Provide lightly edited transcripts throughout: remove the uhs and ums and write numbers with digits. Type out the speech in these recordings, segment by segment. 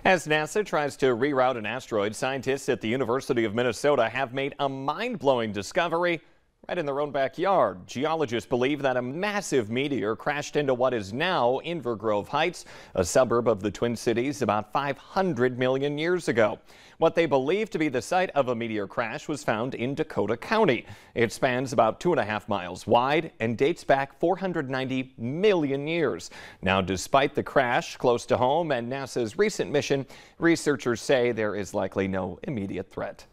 As NASA tries to reroute an asteroid, scientists at the University of Minnesota have made a mind-blowing discovery right in their own backyard. Geologists believe that a massive meteor crashed into what is now Inver Grove Heights, a suburb of the Twin Cities, about 500 million years ago. What they believe to be the site of a meteor crash was found in Dakota County. It spans about 2.5 miles wide and dates back 490 million years. Now, despite the crash close to home and NASA's recent mission, researchers say there is likely no immediate threat.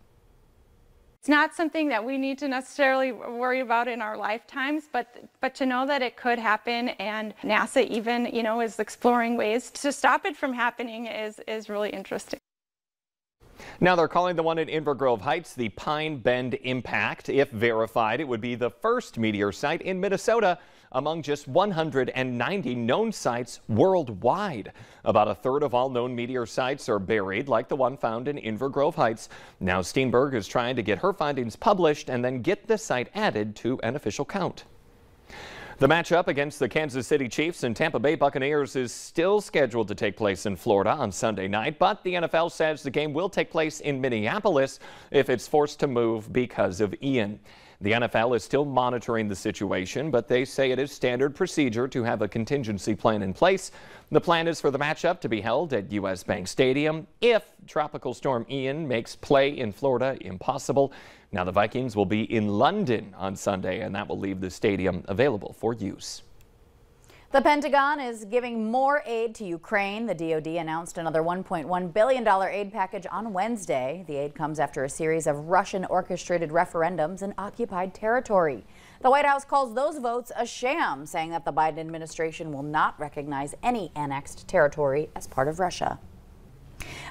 It's not something that we need to necessarily worry about in our lifetimes, but to know that it could happen, and NASA even, is exploring ways to stop it from happening is really interesting. Now they're calling the one at Inver Grove Heights the Pine Bend Impact. If verified, it would be the first meteor site in Minnesota among just 190 known sites worldwide. About a third of all known meteor sites are buried, like the one found in Inver Grove Heights. Now Steenberg is trying to get her findings published and then get the site added to an official count. The matchup against the Kansas City Chiefs and Tampa Bay Buccaneers is still scheduled to take place in Florida on Sunday night, but the NFL says the game will take place in Minneapolis if it's forced to move because of Ian. The NFL is still monitoring the situation, but they say it is standard procedure to have a contingency plan in place. The plan is for the matchup to be held at U.S. Bank Stadium if Tropical Storm Ian makes play in Florida impossible. Now the Vikings will be in London on Sunday, and that will leave the stadium available for use. The Pentagon is giving more aid to Ukraine. The DoD announced another $1.1 billion aid package on Wednesday. The aid comes after a series of Russian-orchestrated referendums in occupied territory. The White House calls those votes a sham, saying that the Biden administration will not recognize any annexed territory as part of Russia.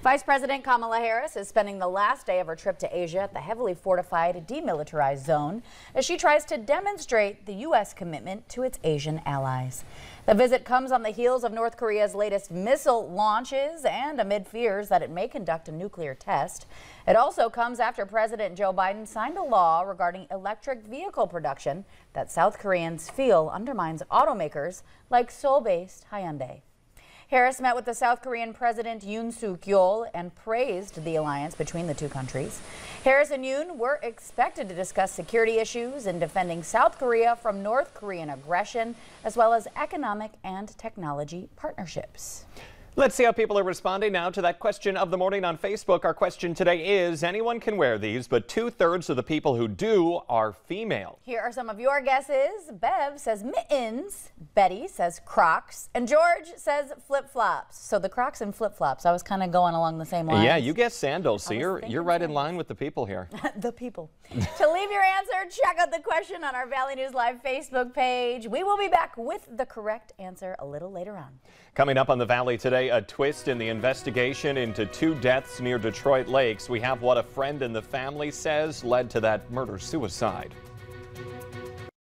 Vice President Kamala Harris is spending the last day of her trip to Asia at the heavily fortified demilitarized zone as she tries to demonstrate the U.S. commitment to its Asian allies. The visit comes on the heels of North Korea's latest missile launches and amid fears that it may conduct a nuclear test. It also comes after President Joe Biden signed a law regarding electric vehicle production that South Koreans feel undermines automakers like Seoul-based Hyundai. Harris met with the South Korean President Yoon Suk-yeol and praised the alliance between the two countries. Harris and Yoon were expected to discuss security issues and defending South Korea from North Korean aggression, as well as economic and technology partnerships. Let's see how people are responding now to that question of the morning on Facebook. Our question today is, anyone can wear these, but 2/3 of the people who do are female. Here are some of your guesses. Bev says mittens, Betty says Crocs, and George says flip-flops. So the Crocs and flip-flops, I was kind of going along the same lines. Yeah, you guessed sandals, so you're right in line with the people here. The people. To leave your answer, check out the question on our Valley News Live Facebook page. We will be back with the correct answer a little later on. Coming up on the Valley today, a twist in the investigation into 2 deaths near Detroit Lakes. We have what a friend in the family says led to that murder-suicide.